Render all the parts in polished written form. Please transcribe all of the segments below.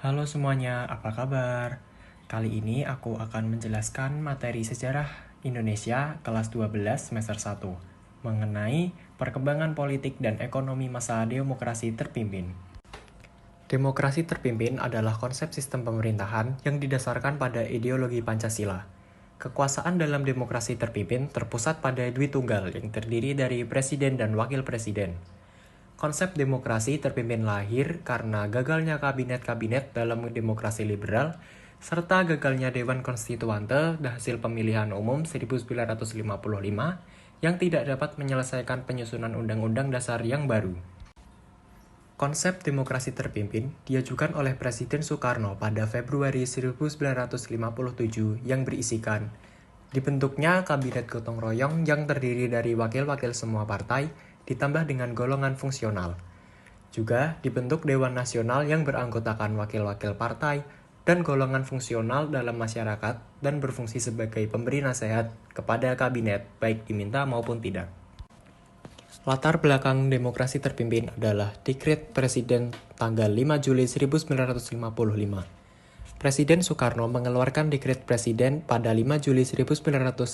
Halo semuanya, apa kabar? Kali ini aku akan menjelaskan materi sejarah Indonesia kelas 12 semester 1 mengenai perkembangan politik dan ekonomi masa demokrasi terpimpin. Demokrasi terpimpin adalah konsep sistem pemerintahan yang didasarkan pada ideologi Pancasila. Kekuasaan dalam demokrasi terpimpin terpusat pada Dwi Tunggal yang terdiri dari presiden dan wakil presiden. Konsep demokrasi terpimpin lahir karena gagalnya kabinet-kabinet dalam demokrasi liberal, serta gagalnya Dewan Konstituante hasil pemilihan umum 1955 yang tidak dapat menyelesaikan penyusunan Undang-Undang Dasar yang baru. Konsep demokrasi terpimpin diajukan oleh Presiden Soekarno pada Februari 1957 yang berisikan dibentuknya Kabinet Gotong Royong yang terdiri dari wakil-wakil semua partai ditambah dengan golongan fungsional. Juga dibentuk Dewan Nasional yang beranggotakan wakil-wakil partai dan golongan fungsional dalam masyarakat dan berfungsi sebagai pemberi nasihat kepada kabinet baik diminta maupun tidak. Latar belakang demokrasi terpimpin adalah Dekret Presiden tanggal 5 Juli 1955. Presiden Soekarno mengeluarkan Dekret Presiden pada 5 Juli 1955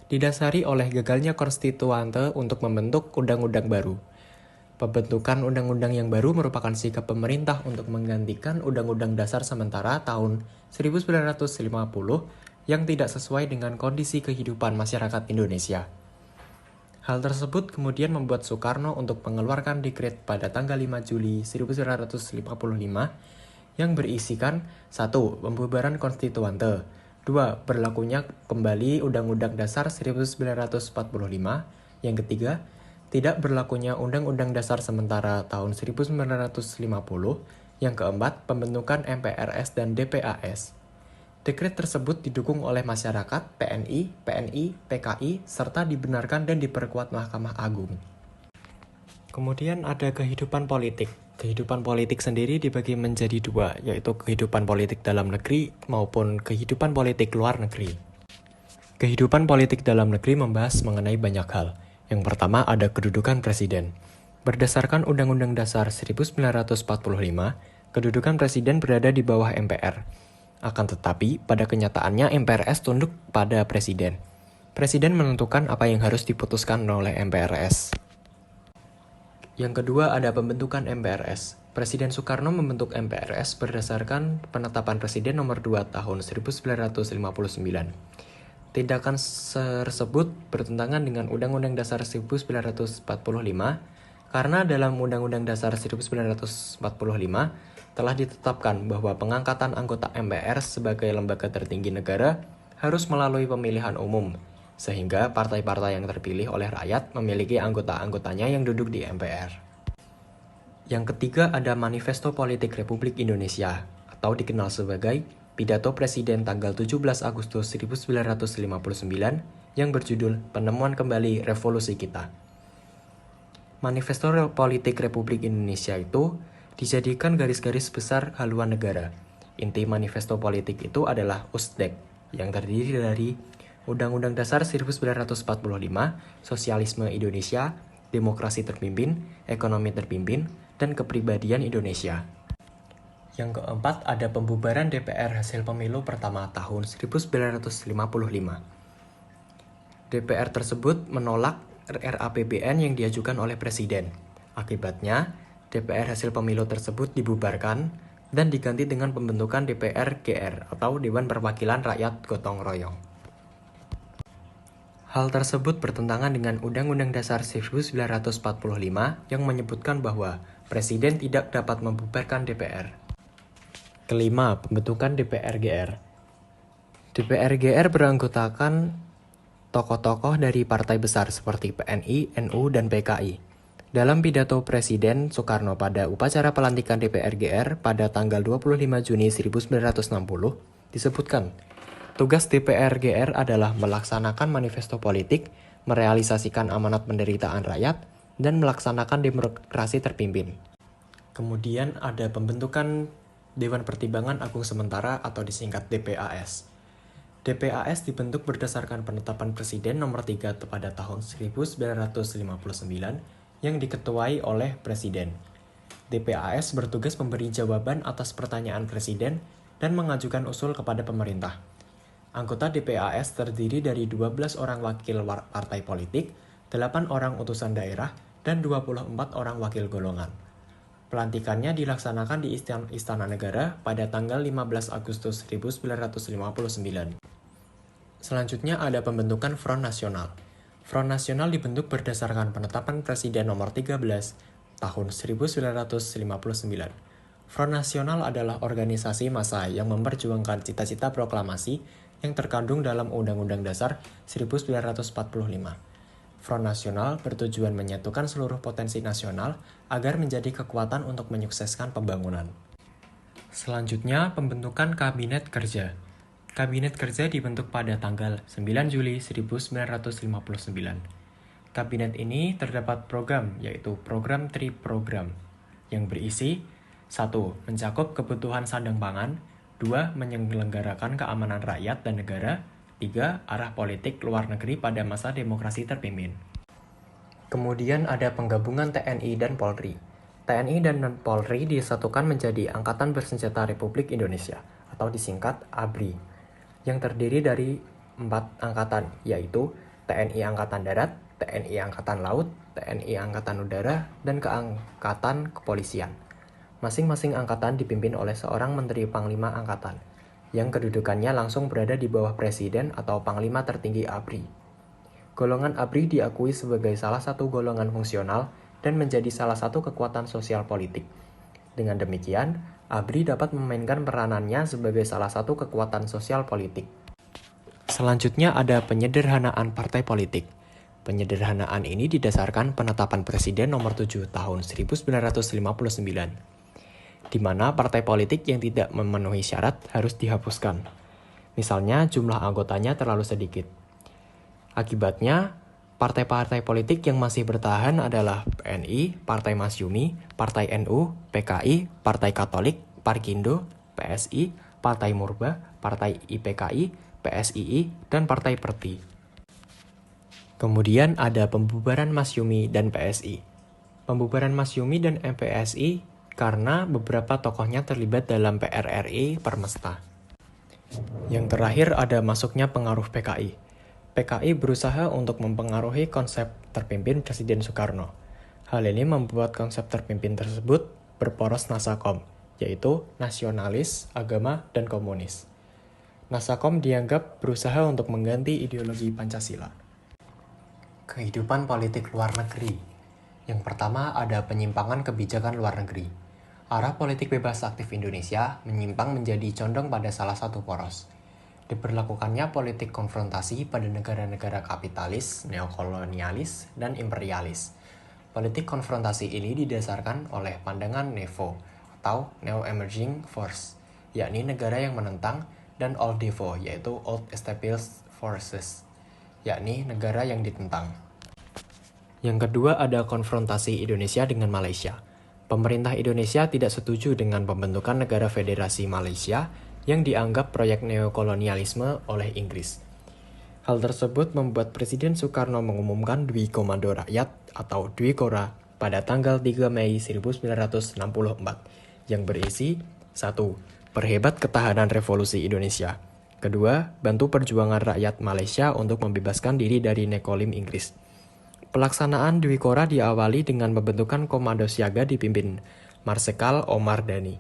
didasari oleh gagalnya konstituante untuk membentuk undang-undang baru. Pembentukan undang-undang yang baru merupakan sikap pemerintah untuk menggantikan Undang-Undang Dasar sementara tahun 1950 yang tidak sesuai dengan kondisi kehidupan masyarakat Indonesia. Hal tersebut kemudian membuat Soekarno untuk mengeluarkan dekret pada tanggal 5 Juli 1955 yang berisikan 1. Pembubaran konstituante 2. Berlakunya kembali Undang-Undang Dasar 1945 yang ketiga, tidak berlakunya Undang-Undang Dasar sementara tahun 1950 yang keempat, pembentukan MPRS dan DPAS. Dekret tersebut didukung oleh masyarakat, TNI, PNI, PKI, serta dibenarkan dan diperkuat Mahkamah Agung. Kemudian ada kehidupan politik. Kehidupan politik sendiri dibagi menjadi dua, yaitu kehidupan politik dalam negeri maupun kehidupan politik luar negeri. Kehidupan politik dalam negeri membahas mengenai banyak hal. Yang pertama ada kedudukan presiden. Berdasarkan Undang-Undang Dasar 1945, kedudukan presiden berada di bawah MPR. Akan tetapi, pada kenyataannya MPRS tunduk pada presiden. Presiden menentukan apa yang harus diputuskan oleh MPRS. Yang kedua ada pembentukan MPRS. Presiden Soekarno membentuk MPRS berdasarkan penetapan Presiden nomor 2 tahun 1959. Tindakan tersebut bertentangan dengan Undang-Undang Dasar 1945 karena dalam Undang-Undang Dasar 1945 telah ditetapkan bahwa pengangkatan anggota MPR sebagai lembaga tertinggi negara harus melalui pemilihan umum, sehingga partai-partai yang terpilih oleh rakyat memiliki anggota-anggotanya yang duduk di MPR. Yang ketiga ada Manifesto Politik Republik Indonesia, atau dikenal sebagai Pidato Presiden tanggal 17 Agustus 1959 yang berjudul Penemuan Kembali Revolusi Kita. Manifesto Politik Republik Indonesia itu dijadikan garis-garis besar haluan negara. Inti manifesto politik itu adalah USDEK, yang terdiri dari Undang-Undang Dasar 1945, Sosialisme Indonesia, Demokrasi Terpimpin, Ekonomi Terpimpin, dan Kepribadian Indonesia. Yang keempat ada pembubaran DPR hasil pemilu pertama tahun 1955. DPR tersebut menolak RAPBN yang diajukan oleh Presiden. Akibatnya, DPR hasil pemilu tersebut dibubarkan dan diganti dengan pembentukan DPR GR atau Dewan Perwakilan Rakyat Gotong Royong. Hal tersebut bertentangan dengan Undang-Undang Dasar 1945 yang menyebutkan bahwa Presiden tidak dapat membubarkan DPR. Kelima, pembentukan DPR GR. DPR GR beranggotakan tokoh-tokoh dari partai besar seperti PNI, NU, dan PKI. Dalam pidato Presiden Soekarno pada upacara pelantikan DPR GR pada tanggal 25 Juni 1960, disebutkan, tugas DPR GR adalah melaksanakan manifesto politik, merealisasikan amanat penderitaan rakyat, dan melaksanakan demokrasi terpimpin. Kemudian ada pembentukan Dewan Pertimbangan Agung Sementara atau disingkat DPAS. DPAS dibentuk berdasarkan penetapan Presiden nomor 3 pada tahun 1959 yang diketuai oleh Presiden. DPAS bertugas memberi jawaban atas pertanyaan presiden dan mengajukan usul kepada pemerintah. Anggota DPAS terdiri dari 12 orang wakil partai politik, 8 orang utusan daerah, dan 24 orang wakil golongan. Pelantikannya dilaksanakan di Istana Negara pada tanggal 15 Agustus 1959. Selanjutnya ada pembentukan Front Nasional. Front Nasional dibentuk berdasarkan penetapan Presiden nomor 13 tahun 1959. Front Nasional adalah organisasi massa yang memperjuangkan cita-cita proklamasi yang terkandung dalam Undang-Undang Dasar 1945. Front Nasional bertujuan menyatukan seluruh potensi nasional agar menjadi kekuatan untuk menyukseskan pembangunan. Selanjutnya, pembentukan Kabinet Kerja. Kabinet Kerja dibentuk pada tanggal 9 Juli 1959. Kabinet ini terdapat program, yaitu program Tri Program, yang berisi 1. Mencakup kebutuhan sandang pangan, 2. Menyelenggarakan keamanan rakyat dan negara, 3. Arah politik luar negeri pada masa demokrasi terpimpin. Kemudian ada penggabungan TNI dan Polri. TNI dan Polri disatukan menjadi Angkatan Bersenjata Republik Indonesia, atau disingkat ABRI, yang terdiri dari 4 angkatan, yaitu TNI Angkatan Darat, TNI Angkatan Laut, TNI Angkatan Udara, dan Angkatan Kepolisian. Masing-masing angkatan dipimpin oleh seorang Menteri Panglima Angkatan, yang kedudukannya langsung berada di bawah Presiden atau Panglima tertinggi ABRI. Golongan ABRI diakui sebagai salah satu golongan fungsional dan menjadi salah satu kekuatan sosial politik. Dengan demikian, ABRI dapat memainkan peranannya sebagai salah satu kekuatan sosial politik. Selanjutnya ada penyederhanaan partai politik. Penyederhanaan ini didasarkan penetapan Presiden nomor 7 tahun 1959, di mana partai politik yang tidak memenuhi syarat harus dihapuskan. Misalnya, jumlah anggotanya terlalu sedikit. Akibatnya, partai-partai politik yang masih bertahan adalah PNI, Partai Masyumi, Partai NU, PKI, Partai Katolik, Parkindo, PSI, Partai Murba, Partai IPKI, PSII, dan Partai Perti. Kemudian ada pembubaran Masyumi dan PSI. Pembubaran Masyumi dan MPSI karena beberapa tokohnya terlibat dalam PRRI Permesta. Yang terakhir ada masuknya pengaruh PKI. PKI berusaha untuk mempengaruhi konsep terpimpin Presiden Soekarno. Hal ini membuat konsep terpimpin tersebut berporos Nasakom, yaitu nasionalis, agama, dan komunis. Nasakom dianggap berusaha untuk mengganti ideologi Pancasila. Kehidupan politik luar negeri. Yang pertama ada penyimpangan kebijakan luar negeri. Arah politik bebas aktif Indonesia menyimpang menjadi condong pada salah satu poros. Diberlakukannya politik konfrontasi pada negara-negara kapitalis, neokolonialis, dan imperialis. Politik konfrontasi ini didasarkan oleh pandangan NEVO atau Neo Emerging Force, yakni negara yang menentang, dan Old Devo, yaitu Old Established Forces, yakni negara yang ditentang. Yang kedua ada konfrontasi Indonesia dengan Malaysia. Pemerintah Indonesia tidak setuju dengan pembentukan negara federasi Malaysia yang dianggap proyek neokolonialisme oleh Inggris. Hal tersebut membuat Presiden Soekarno mengumumkan Dwi Komando Rakyat atau Dwi Kora pada tanggal 3 Mei 1964 yang berisi 1. Perhebat ketahanan revolusi Indonesia. Kedua, bantu perjuangan rakyat Malaysia untuk membebaskan diri dari nekolim Inggris. Pelaksanaan Dwi Kora diawali dengan pembentukan Komando Siaga dipimpin Marsikal Omar Dani.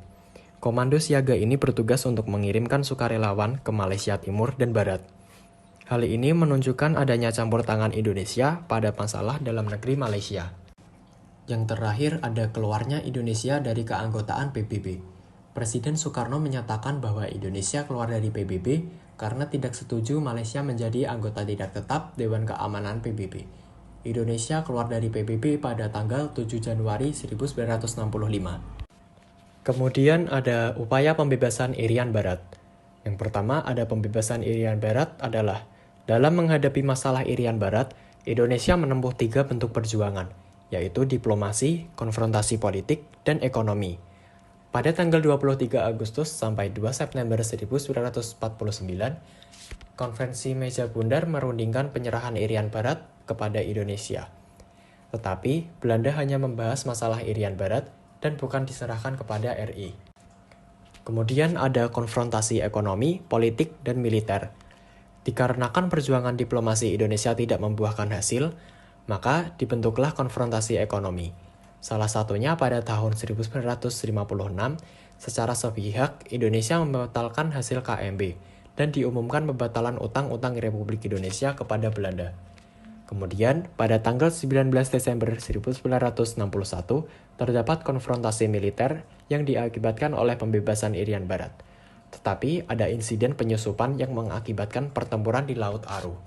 Komando Siaga ini bertugas untuk mengirimkan sukarelawan ke Malaysia Timur dan Barat. Hal ini menunjukkan adanya campur tangan Indonesia pada masalah dalam negeri Malaysia. Yang terakhir ada keluarnya Indonesia dari keanggotaan PBB. Presiden Soekarno menyatakan bahwa Indonesia keluar dari PBB karena tidak setuju Malaysia menjadi anggota tidak tetap Dewan Keamanan PBB. Indonesia keluar dari PBB pada tanggal 7 Januari 1965. Kemudian ada upaya pembebasan Irian Barat. Yang pertama ada pembebasan Irian Barat adalah dalam menghadapi masalah Irian Barat, Indonesia menempuh 3 bentuk perjuangan, yaitu diplomasi, konfrontasi politik, dan ekonomi. Pada tanggal 23 Agustus sampai 2 September 1949, Konferensi Meja Bundar merundingkan penyerahan Irian Barat kepada Indonesia. Tetapi, Belanda hanya membahas masalah Irian Barat, dan bukan diserahkan kepada RI. Kemudian ada konfrontasi ekonomi, politik, dan militer. Dikarenakan perjuangan diplomasi Indonesia tidak membuahkan hasil, maka dibentuklah konfrontasi ekonomi. Salah satunya pada tahun 1956, secara sepihak Indonesia membatalkan hasil KMB dan diumumkan pembatalan utang-utang Republik Indonesia kepada Belanda. Kemudian, pada tanggal 19 Desember 1961, terdapat konfrontasi militer yang diakibatkan oleh pembebasan Irian Barat. Tetapi ada insiden penyusupan yang mengakibatkan pertempuran di Laut Aru.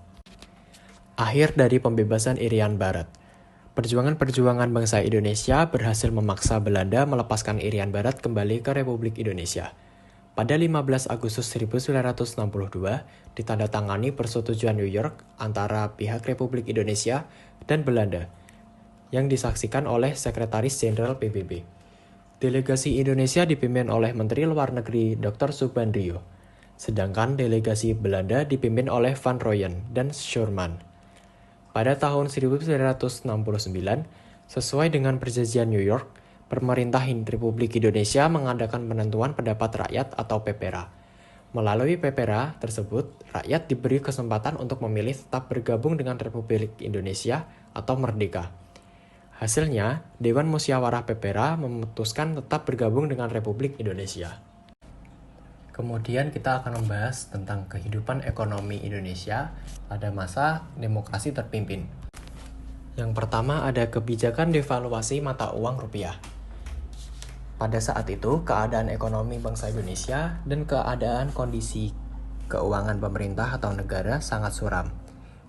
Akhir dari pembebasan Irian Barat. Perjuangan-perjuangan bangsa Indonesia berhasil memaksa Belanda melepaskan Irian Barat kembali ke Republik Indonesia. Pada 15 Agustus 1962, ditandatangani Persetujuan New York antara pihak Republik Indonesia dan Belanda, yang disaksikan oleh Sekretaris Jenderal PBB. Delegasi Indonesia dipimpin oleh Menteri Luar Negeri Dr. Subandrio, sedangkan delegasi Belanda dipimpin oleh Van Rooyen dan Schurman. Pada tahun 1969, sesuai dengan Perjanjian New York, Pemerintah Republik Indonesia mengadakan penentuan pendapat rakyat atau PPRA. Melalui PPRA tersebut, rakyat diberi kesempatan untuk memilih tetap bergabung dengan Republik Indonesia atau merdeka. Hasilnya, Dewan Musyawarah PPRA memutuskan tetap bergabung dengan Republik Indonesia. Kemudian kita akan membahas tentang kehidupan ekonomi Indonesia pada masa demokrasi terpimpin. Yang pertama ada kebijakan devaluasi mata uang rupiah. Pada saat itu, keadaan ekonomi bangsa Indonesia dan keadaan kondisi keuangan pemerintah atau negara sangat suram.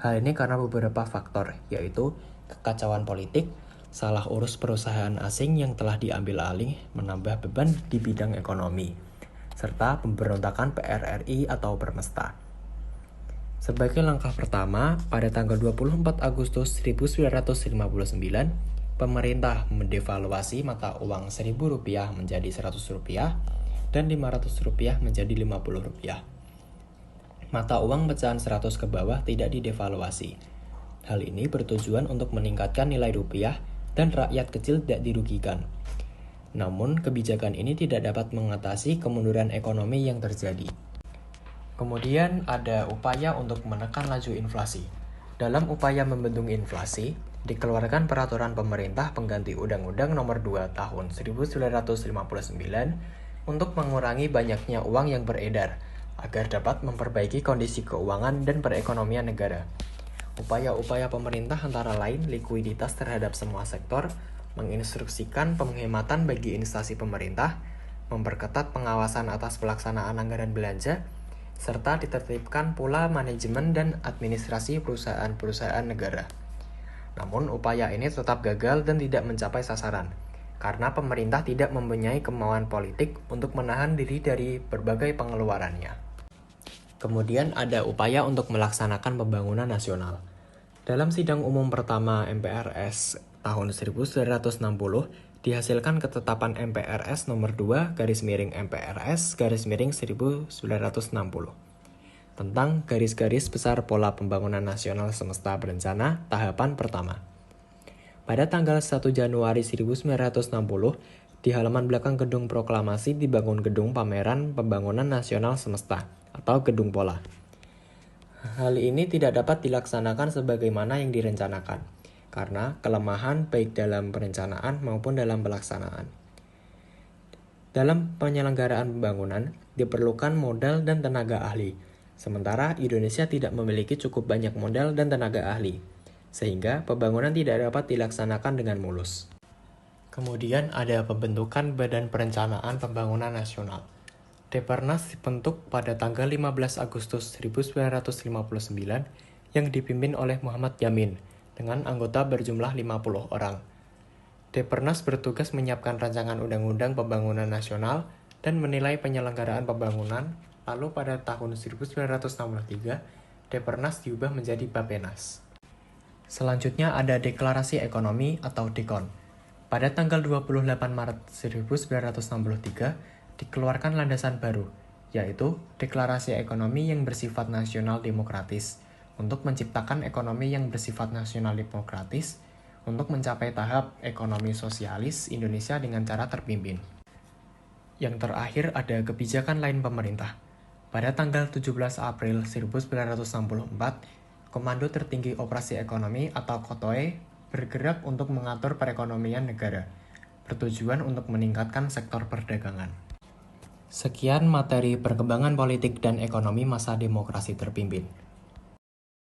Hal ini karena beberapa faktor, yaitu kekacauan politik, salah urus perusahaan asing yang telah diambil alih menambah beban di bidang ekonomi, serta pemberontakan PRRI atau Permesta. Sebagai langkah pertama, pada tanggal 24 Agustus 1959, pemerintah mendevaluasi mata uang Rp1.000 menjadi Rp100 dan Rp500 menjadi Rp50. Mata uang pecahan 100 ke bawah tidak didevaluasi. Hal ini bertujuan untuk meningkatkan nilai rupiah dan rakyat kecil tidak dirugikan. Namun, kebijakan ini tidak dapat mengatasi kemunduran ekonomi yang terjadi. Kemudian ada upaya untuk menekan laju inflasi. Dalam upaya membendung inflasi, dikeluarkan peraturan pemerintah pengganti Undang-Undang Nomor 2 Tahun 1959 untuk mengurangi banyaknya uang yang beredar agar dapat memperbaiki kondisi keuangan dan perekonomian negara. Upaya-upaya pemerintah antara lain likuiditas terhadap semua sektor, menginstruksikan penghematan bagi instansi pemerintah, memperketat pengawasan atas pelaksanaan anggaran belanja, serta ditertibkan pula manajemen dan administrasi perusahaan-perusahaan negara. Namun upaya ini tetap gagal dan tidak mencapai sasaran, karena pemerintah tidak mempunyai kemauan politik untuk menahan diri dari berbagai pengeluarannya. Kemudian ada upaya untuk melaksanakan pembangunan nasional. Dalam sidang umum pertama MPRS tahun 1960, dihasilkan ketetapan MPRS nomor 2 MPRS 1960 tentang garis-garis besar pola pembangunan nasional semesta berencana tahapan pertama. Pada tanggal 1 Januari 1960, di halaman belakang gedung proklamasi dibangun gedung pameran pembangunan nasional semesta atau gedung pola. Hal ini tidak dapat dilaksanakan sebagaimana yang direncanakan, karena kelemahan baik dalam perencanaan maupun dalam pelaksanaan. Dalam penyelenggaraan pembangunan, diperlukan modal dan tenaga ahli, sementara Indonesia tidak memiliki cukup banyak modal dan tenaga ahli, sehingga pembangunan tidak dapat dilaksanakan dengan mulus. Kemudian ada pembentukan Badan Perencanaan Pembangunan Nasional. Depernas dibentuk pada tanggal 15 Agustus 1959 yang dipimpin oleh Muhammad Yamin dengan anggota berjumlah 50 orang. Depernas bertugas menyiapkan rancangan undang-undang pembangunan nasional dan menilai penyelenggaraan pembangunan. Lalu pada tahun 1963, Depernas diubah menjadi Bappenas. Selanjutnya ada Deklarasi Ekonomi atau DEKON. Pada tanggal 28 Maret 1963, dikeluarkan landasan baru, yaitu Deklarasi Ekonomi yang bersifat nasional demokratis, untuk menciptakan ekonomi yang bersifat nasional demokratis, untuk mencapai tahap ekonomi sosialis Indonesia dengan cara terpimpin. Yang terakhir ada kebijakan lain pemerintah. Pada tanggal 17 April 1964, Komando Tertinggi Operasi Ekonomi atau KOTOE bergerak untuk mengatur perekonomian negara, bertujuan untuk meningkatkan sektor perdagangan. Sekian materi perkembangan politik dan ekonomi masa demokrasi terpimpin.